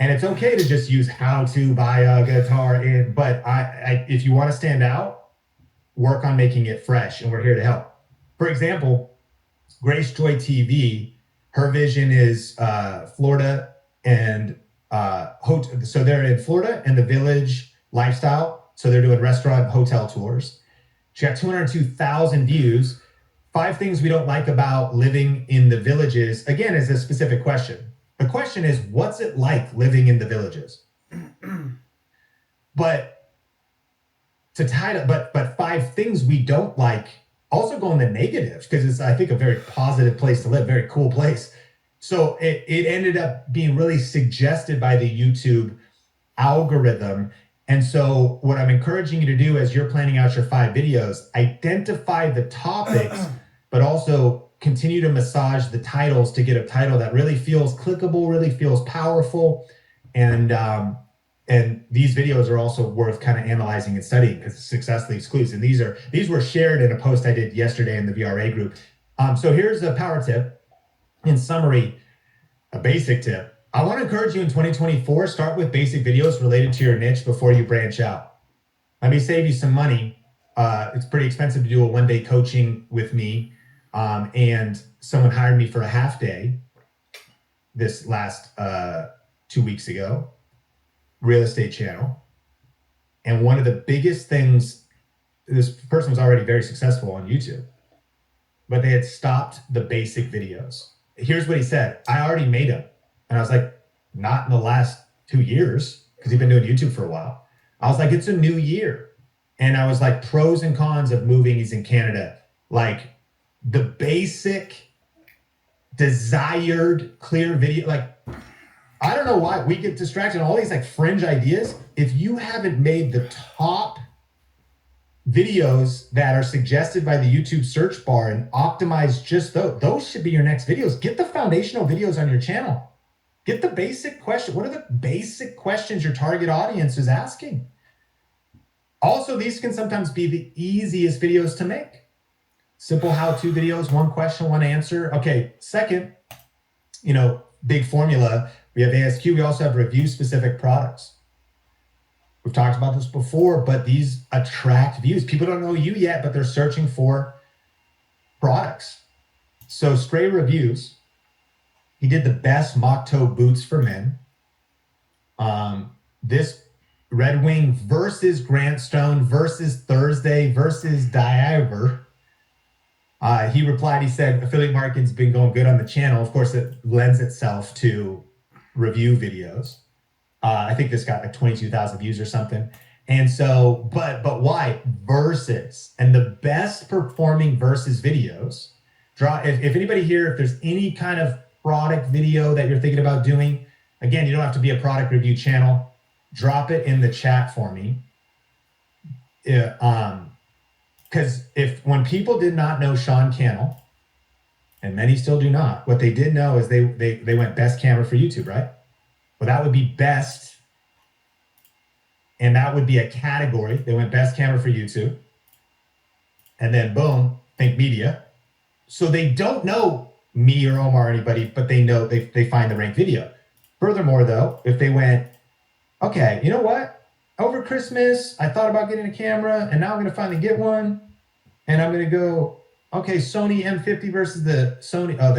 And it's okay to just use how to buy a guitar. But if you want to stand out, work on making it fresh, and we're here to help. For example, Grace Joy TV, her vision is Florida and so they're in Florida and the Village lifestyle. So they're doing restaurant and hotel tours. She got 202,000 views. 5 things we don't like about living in the villages, again, is a specific question. The question is, what's it like living in the villages? But to title, but 5 things we don't like also go in the negative, because it's, I think, a very positive place to live, very cool place. So it ended up being really suggested by the YouTube algorithm. And so what I'm encouraging you to do as you're planning out your 5 videos, identify the topics, but also continue to massage the titles to get a title that really feels clickable, really feels powerful. And these videos are also worth kind of analyzing and studying, because success leaves clues. And these were shared in a post I did yesterday in the VRA group. So here's a power tip. In summary, a basic tip. I want to encourage you in 2024, start with basic videos related to your niche before you branch out. Let me save you some money. It's pretty expensive to do a one-day coaching with me. And someone hired me for a half day this last 2 weeks ago, Real Estate Channel. And one of the biggest things, this person was already very successful on YouTube, but they had stopped the basic videos. Here's what he said. I already made them. And I was like, not in the last 2 years, because he'd been doing YouTube for a while. I was like, it's a new year. And I was like, pros and cons of moving. He's in Canada. Like the basic desired clear video. Like, I don't know why we get distracted on all these like fringe ideas. If you haven't made the top videos that are suggested by the YouTube search bar and optimize just those should be your next videos. Get the foundational videos on your channel. Get the basic question. What are the basic questions your target audience is asking? Also, these can sometimes be the easiest videos to make. Simple how-to videos, 1 question, 1 answer. Okay, second, big formula. We have ASQ. We also have review-specific products. We've talked about this before, but these attract views. People don't know you yet, but they're searching for products. So Stray Reviews, he did the best mock toe boots for men. This Red Wing versus Grant Stone versus Thursday versus Diver. He replied, he said, affiliate marketing's been going good on the channel. Of course, it lends itself to review videos. I think this got like 22,000 views or something. And so, but why? Versus. And the best performing versus videos, if anybody here, if there's any kind of product video that you're thinking about doing, again, you don't have to be a product review channel, drop it in the chat for me. Because when people did not know Sean Cannell, and many still do not, what they did know is they went best camera for YouTube, right? Well, that would be best, and that would be a category. They went best camera for YouTube, and then boom, think media. So they don't know me or Omar or anybody, but they know they find the ranked video. Furthermore, though, if they went, okay, you know what? Over Christmas, I thought about getting a camera, and now I'm going to finally get one, and I'm going to go, okay, Sony M50 versus the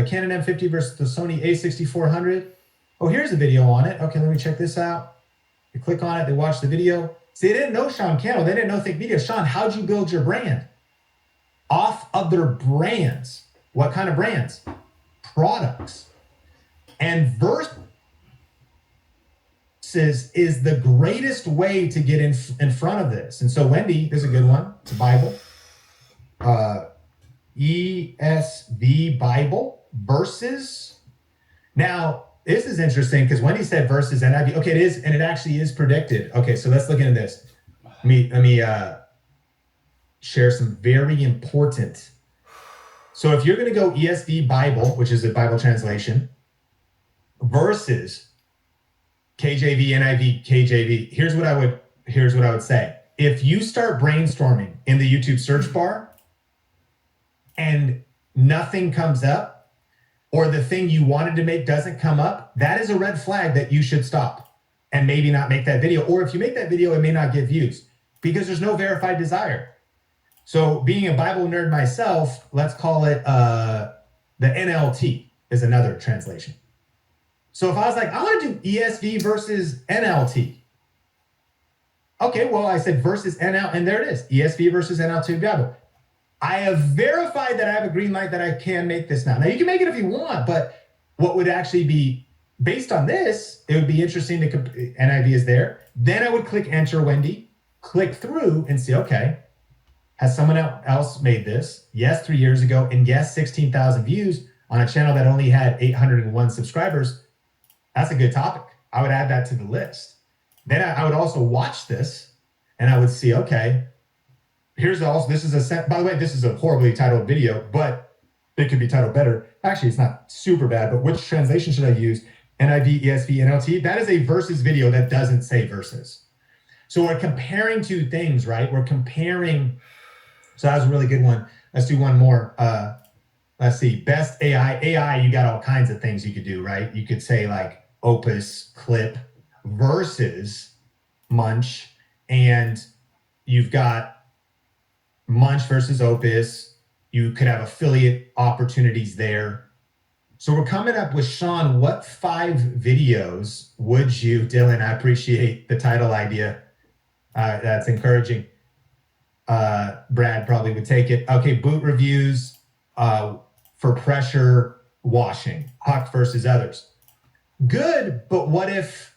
Canon M50 versus the Sony A6400. Oh, here's a video on it. Okay, let me check this out. They click on it, they watch the video. See, they didn't know Sean Cannell. They didn't know Think Media. Sean, how'd you build your brand? Off of their brands. What kind of brands? Products. And versus is the greatest way to get in front of this. And so Wendy, there's a good one. It's a Bible. ESV Bible versus. Now, this is interesting because Wendy said versus NIV. Okay, it is, and it actually is predicted. Okay, so let's look into this. Let me share some very important. So if you're going to go ESV Bible, which is a Bible translation, versus KJV, NIV, KJV, here's what I would say. If you start brainstorming in the YouTube search bar and nothing comes up, or the thing you wanted to make doesn't come up, that is a red flag that you should stop. and maybe not make that video. Or if you make that video, it may not get views because there's no verified desire. So being a Bible nerd myself, let's call it the NLT is another translation. So if I was like, I want to do ESV versus NLT. Okay, well, I said versus NL, and there it is, ESV versus NLT Bible. I have verified that I have a green light that I can make this now. Now, you can make it if you want, but what would actually be based on this, it would be interesting to NIV is there. Then I would click enter, Wendy, click through and see, okay, has someone else made this? Yes, 3 years ago, and yes, 16,000 views on a channel that only had 801 subscribers. That's a good topic. I would add that to the list. Then I would also watch this and I would see, okay, this is by the way, this is a horribly titled video, but it could be titled better. Actually, it's not super bad, but which translation should I use? NIV, ESV, NLT? That is a versus video that doesn't say versus. So we're comparing two things, right? We're comparing. So that was a really good one. Let's do one more. Let's see, best AI. AI, you got all kinds of things you could do, right? You could say like Opus, Clip versus Munch, and you've got Munch versus Opus. You could have affiliate opportunities there. So we're coming up with, Sean, what 5 videos would you, Dylan, I appreciate the title idea. That's encouraging. Brad probably would take it. Okay, boot reviews for pressure washing, Huck versus others. Good, but what if,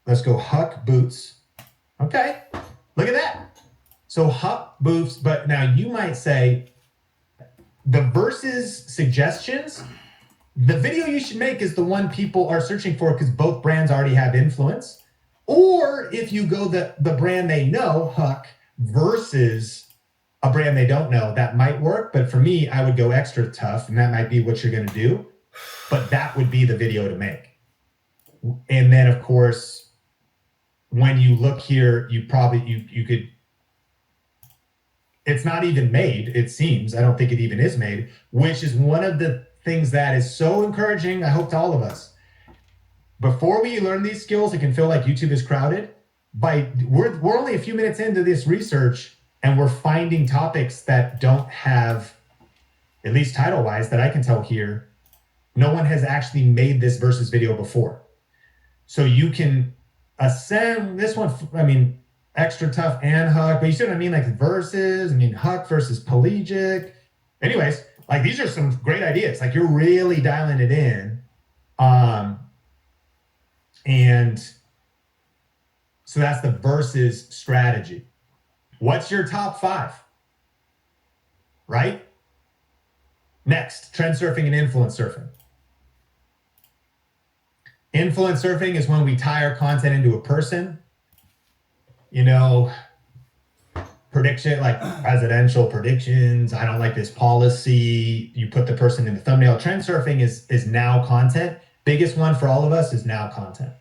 let's go Huck boots. Okay, look at that. So Huck boots, but now you might say the versus suggestions, the video you should make is the one people are searching for because both brands already have influence. Or if you go the brand they know, Huck, versus a brand they don't know, that might work. But for me, I would go extra tough, and that might be what you're going to do. But that would be the video to make. And then, of course, when you look here, you could, it's not even made, it seems. I don't think it even is made, which is one of the things that is so encouraging, I hope, to all of us. Before we learn these skills, it can feel like YouTube is crowded. We're only a few minutes into this research, and we're finding topics that don't have, at least title-wise, that I can tell here, no one has actually made this versus video before. So you can ascend this one, I mean, extra tough and Huck, but you see what I mean? Like versus, I mean, Huck versus pelagic. Anyways, like these are some great ideas. Like you're really dialing it in. And so that's the versus strategy. What's your top 5? Right? Next, trend surfing and influence surfing. Influence surfing is when we tie our content into a person. You know, prediction, like presidential predictions. I don't like this policy. You put the person in the thumbnail. Trend surfing is now content. Biggest one for all of us is now content.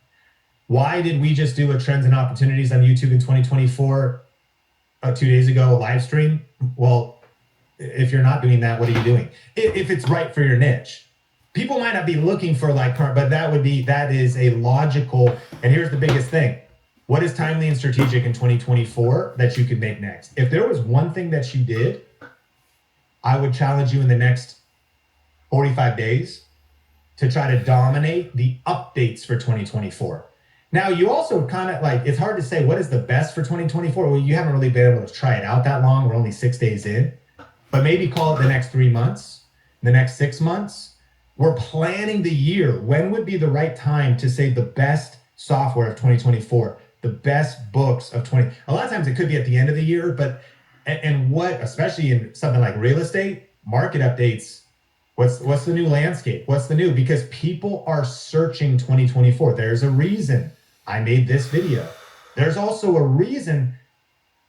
Why did we just do a trends and opportunities on YouTube in 2024 2 days ago, a live stream? Well, if you're not doing that, what are you doing? If it's right for your niche. People might not be looking for like current, but that is a logical, and here's the biggest thing. What is timely and strategic in 2024 that you could make next? If there was one thing that you did, I would challenge you in the next 45 days to try to dominate the updates for 2024. Now, you also kind of like, it's hard to say what is the best for 2024. Well, you haven't really been able to try it out that long. We're only 6 days in, but maybe call it the next 3 months, the next 6 months. We're planning the year. When would be the right time to say the best software of 2024, the best books of 20? A lot of times it could be at the end of the year, but, and what, especially in something like real estate, market updates, what's the new landscape? What's the new? Because people are searching 2024. There's a reason I made this video. There's also a reason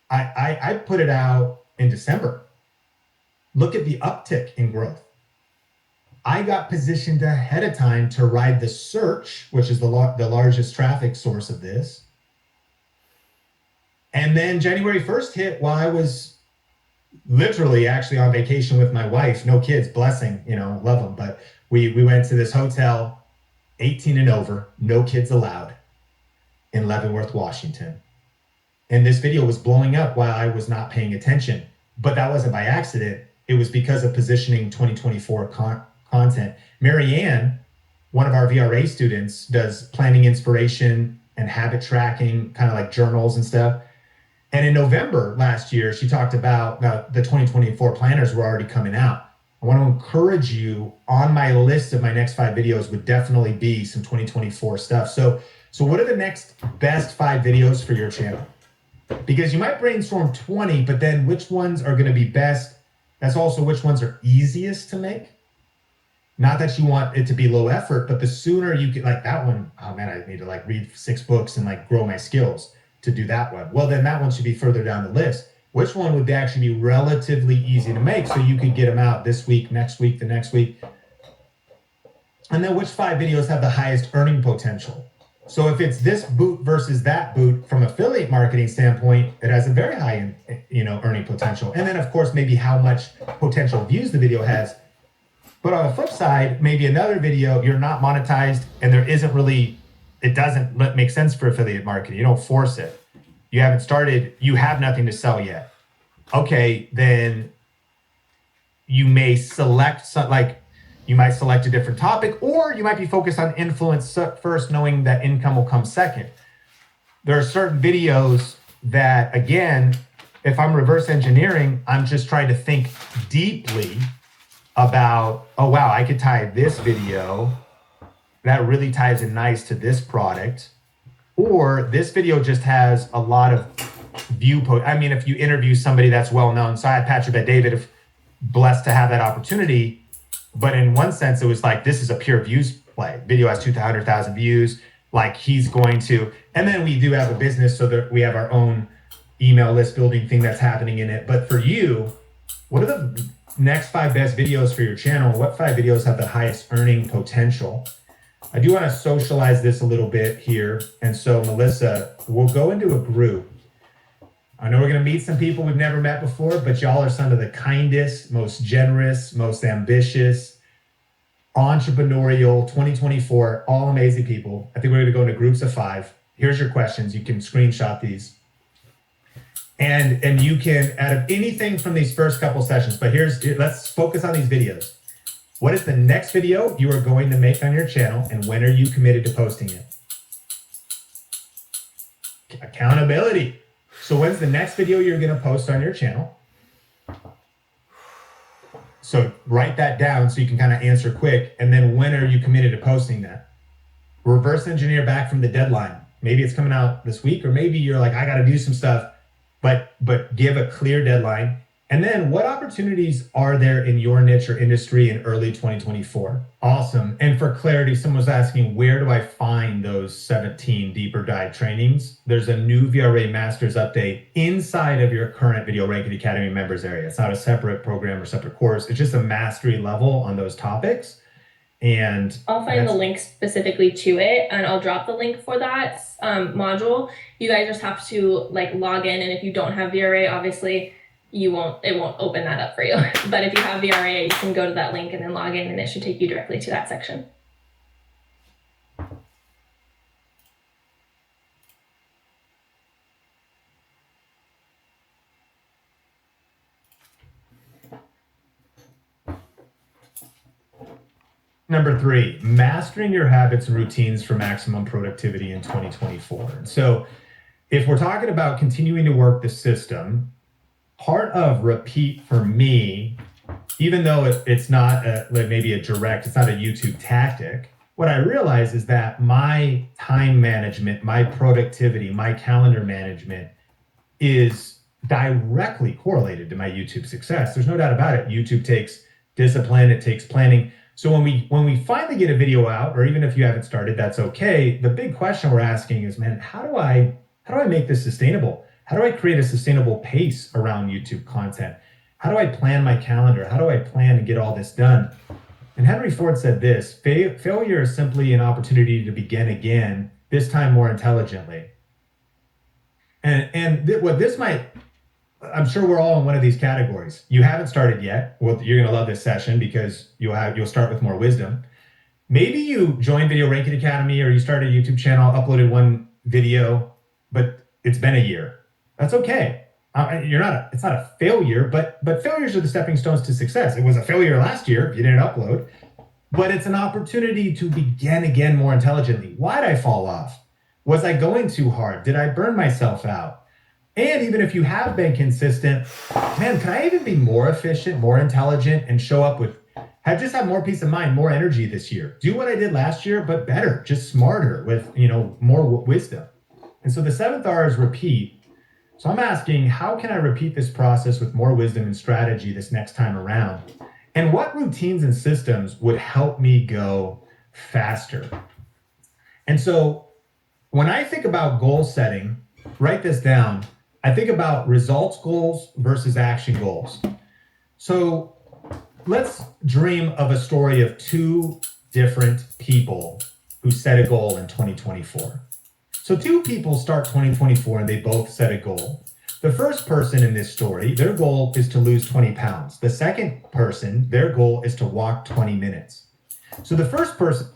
I put it out in December. Look at the uptick in growth. I got positioned ahead of time to ride the search, which is the largest traffic source of this. And then January 1st hit while I was literally actually on vacation with my wife, no kids, blessing, love them. But we went to this hotel, 18 and over, no kids allowed. in Leavenworth, Washington. And this video was blowing up while I was not paying attention. But that wasn't by accident. It was because of positioning 2024 content. Marianne, one of our VRA students, does planning inspiration and habit tracking, kind of like journals and stuff. And in November last year, she talked about the 2024 planners were already coming out. I want to encourage you, on my list of my next 5 videos would definitely be some 2024 stuff. So what are the next best 5 videos for your channel? Because you might brainstorm 20, but then which ones are going to be best? That's also which ones are easiest to make. Not that you want it to be low effort, but the sooner you get, like that one, oh man, I need to like read 6 books and like grow my skills to do that one. Well, then that one should be further down the list. Which one would actually be relatively easy to make so you could get them out this week, next week, the next week? And then which 5 videos have the highest earning potential? So if it's this boot versus that boot from affiliate marketing standpoint, it has a very high, earning potential. And then of course, maybe how much potential views the video has. But on the flip side, maybe another video, you're not monetized and it doesn't make sense for affiliate marketing. You don't force it. You haven't started, you have nothing to sell yet. Okay, then you may select you might select a different topic, or you might be focused on influence first, knowing that income will come second. There are certain videos that, again, if I'm reverse engineering, I'm just trying to think deeply about, oh, wow, I could tie this video that really ties in nice to this product. Or this video just has a lot of if you interview somebody that's well-known, so I had Patrick Bet-David, blessed to have that opportunity. But in one sense, it was like, this is a pure views play. Video has 200,000 views. Like he's going to, and then we do have a business so that we have our own email list building thing that's happening in it. But for you, what are the next 5 best videos for your channel? What 5 videos have the highest earning potential? I do want to socialize this a little bit here. And so Melissa, we'll go into a group. I know we're going to meet some people we've never met before, but y'all are some of the kindest, most generous, most ambitious, entrepreneurial 2024, all amazing people. I think we're going to go into groups of 5. Here's your questions. You can screenshot these. And you can, out of anything from these first couple sessions, but let's focus on these videos. What is the next video you are going to make on your channel, and when are you committed to posting it? Accountability. So when's the next video you're going to post on your channel? So write that down so you can kind of answer quick. And then when are you committed to posting that? Reverse engineer back from the deadline. Maybe it's coming out this week, or maybe you're like, I got to do some stuff, but give a clear deadline. And then what opportunities are there in your niche or industry in early 2024? Awesome. And for clarity, someone was asking, where do I find those 17 deeper dive trainings? There's a new VRA Masters update inside of your current Video Ranking Academy members area. It's not a separate program or separate course. It's just a mastery level on those topics. And I'll find the link specifically to it, and I'll drop the link for that module. You guys just have to log in, and if you don't have VRA, obviously it won't open that up for you. But if you have VRA, you can go to that link and then log in, and it should take you directly to that section. Number 3, mastering your habits and routines for maximum productivity in 2024. So if we're talking about continuing to work the system, part of repeat for me, even though it's not maybe it's not a YouTube tactic, what I realize is that my time management, my productivity, my calendar management is directly correlated to my YouTube success. There's no doubt about it. YouTube takes discipline, it takes planning. So when we finally get a video out, or even if you haven't started, that's okay. The big question we're asking is, man, how do I make this sustainable? How do I create a sustainable pace around YouTube content? How do I plan my calendar? How do I plan and get all this done? And Henry Ford said this: failure is simply an opportunity to begin again, this time more intelligently. What this might, I'm sure we're all in one of these categories. You haven't started yet. Well, you're going to love this session because you'll start with more wisdom. Maybe you joined Video Ranking Academy, or you started a YouTube channel, uploaded one video, but it's been a year. That's okay. It's not a failure, but failures are the stepping stones to success. It was a failure last year if you didn't upload, but it's an opportunity to begin again more intelligently. Why'd I fall off? Was I going too hard? Did I burn myself out? And even if you have been consistent, man, can I even be more efficient, more intelligent, and show up with have more peace of mind, more energy this year? Do what I did last year, but better, just smarter, with more wisdom. And so the seventh R is repeat. So I'm asking, how can I repeat this process with more wisdom and strategy this next time around? And what routines and systems would help me go faster? And so when I think about goal setting, write this down. I think about results goals versus action goals. So let's dream of a story of two different people who set a goal in 2024. So two people start 2024 and they both set a goal. The first person in this story, their goal is to lose 20 pounds. The second person, their goal is to walk 20 minutes. So the first person...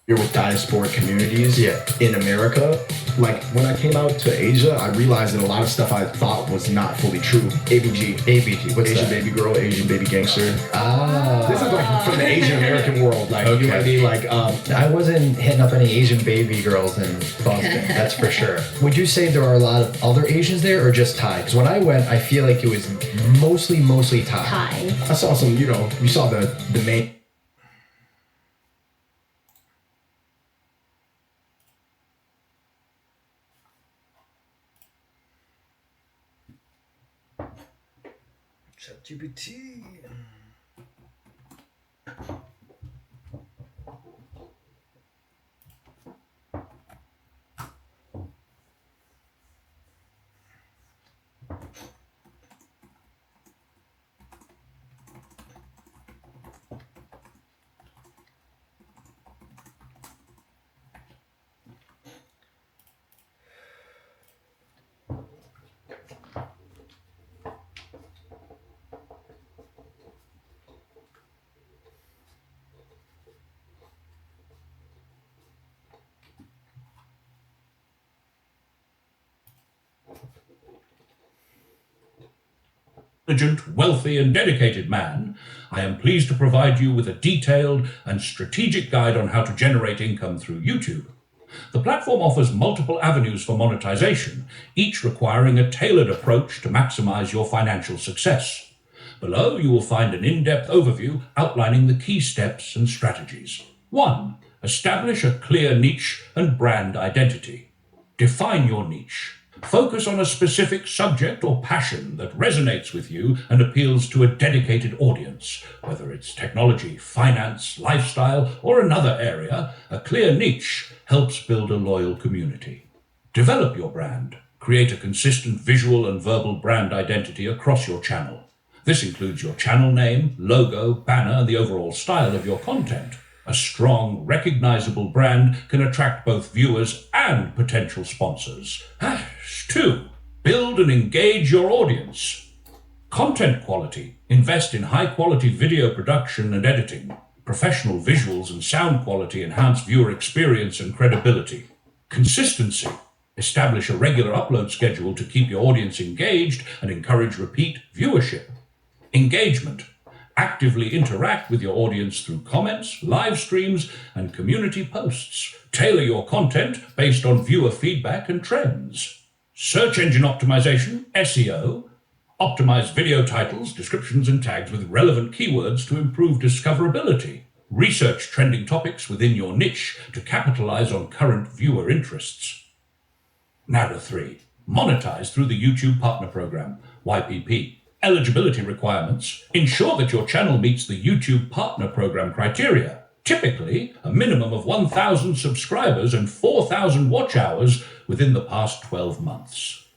With diasporic communities in America. Like when I came out to Asia, I realized that a lot of stuff I thought was not fully true. ABG. What's Asian that? Baby girl, Asian baby gangster. Ah. This is like from the Asian American world. Like, okay. You know what I mean? Like, I wasn't hitting up any Asian baby girls in Boston, that's for sure. Would you say there are a lot of other Asians there or just Thai? Because when I went, I feel like it was mostly Thai. I saw some, you saw the main. ChatGPT. Intelligent, wealthy, and dedicated man, I am pleased to provide you with a detailed and strategic guide on how to generate income through YouTube. The platform offers multiple avenues for monetization, each requiring a tailored approach to maximize your financial success. Below, you will find an in-depth overview outlining the key steps and strategies. 1. Establish a clear niche and brand identity. Define your niche. Focus on a specific subject or passion that resonates with you and appeals to a dedicated audience. Whether it's technology, finance, lifestyle, or another area, a clear niche helps build a loyal community. Develop your brand. Create a consistent visual and verbal brand identity across your channel. This includes your channel name, logo, banner, and the overall style of your content. A strong, recognizable brand can attract both viewers and potential sponsors. 2. Build and engage your audience. Content quality. Invest in high-quality video production and editing. Professional visuals and sound quality enhance viewer experience and credibility. Consistency. Establish a regular upload schedule to keep your audience engaged and encourage repeat viewership. Engagement. Actively interact with your audience through comments, live streams, and community posts. Tailor your content based on viewer feedback and trends. Search engine optimization, SEO. Optimize video titles, descriptions, and tags with relevant keywords to improve discoverability. Research trending topics within your niche to capitalize on current viewer interests. Now to 3. Monetize through the YouTube Partner Program, YPP. Eligibility requirements. Ensure that your channel meets the YouTube Partner Program criteria. Typically, a minimum of 1,000 subscribers and 4,000 watch hours within the past 12 months.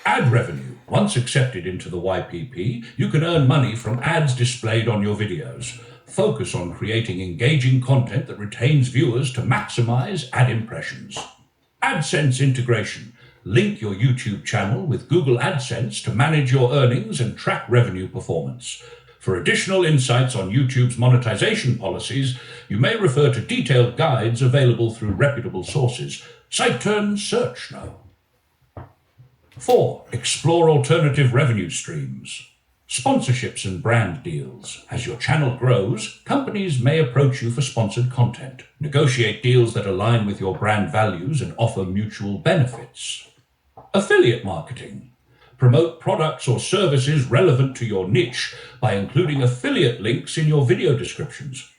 Ad revenue. Once accepted into the YPP, you can earn money from ads displayed on your videos. Focus on creating engaging content that retains viewers to maximize ad impressions. AdSense integration. Link your YouTube channel with Google AdSense to manage your earnings and track revenue performance. For additional insights on YouTube's monetization policies, you may refer to detailed guides available through reputable sources. SiteTurn Search Now. 4. Explore alternative revenue streams. Sponsorships and brand deals. As your channel grows, companies may approach you for sponsored content. Negotiate deals that align with your brand values and offer mutual benefits. Affiliate marketing. Promote products or services relevant to your niche by including affiliate links in your video descriptions.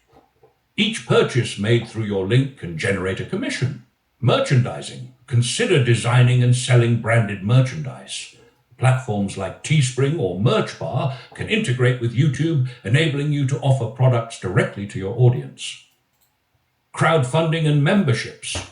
Each purchase made through your link can generate a commission. Merchandising. Consider designing and selling branded merchandise. Platforms like Teespring or Merchbar can integrate with YouTube, enabling you to offer products directly to your audience. Crowdfunding and memberships.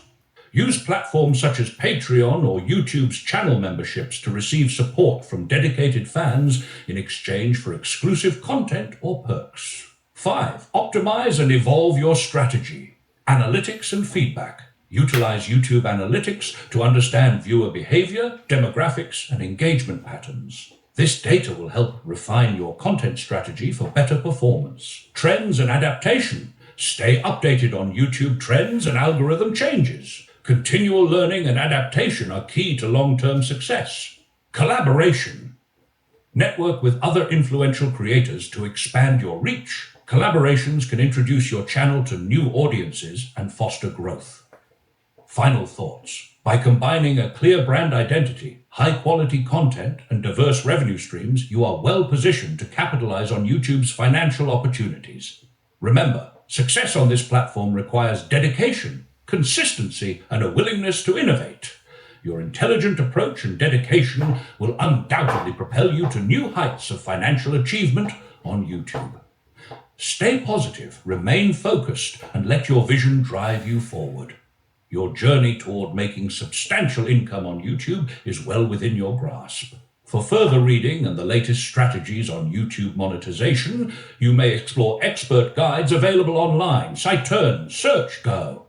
Use platforms such as Patreon or YouTube's channel memberships to receive support from dedicated fans in exchange for exclusive content or perks. 5. Optimize and evolve your strategy. Analytics and feedback. Utilize YouTube analytics to understand viewer behavior, demographics, and engagement patterns. This data will help refine your content strategy for better performance. Trends and adaptation. Stay updated on YouTube trends and algorithm changes. Continual learning and adaptation are key to long-term success. Collaboration. Network with other influential creators to expand your reach. Collaborations can introduce your channel to new audiences and foster growth. Final thoughts. By combining a clear brand identity, high-quality content, and diverse revenue streams, you are well positioned to capitalize on YouTube's financial opportunities. Remember, success on this platform requires dedication, consistency, and a willingness to innovate. Your intelligent approach and dedication will undoubtedly propel you to new heights of financial achievement on YouTube. Stay positive, remain focused, and let your vision drive you forward. Your journey toward making substantial income on YouTube is well within your grasp. For further reading and the latest strategies on YouTube monetization, you may explore expert guides available online. SiteTurn, Search, Go.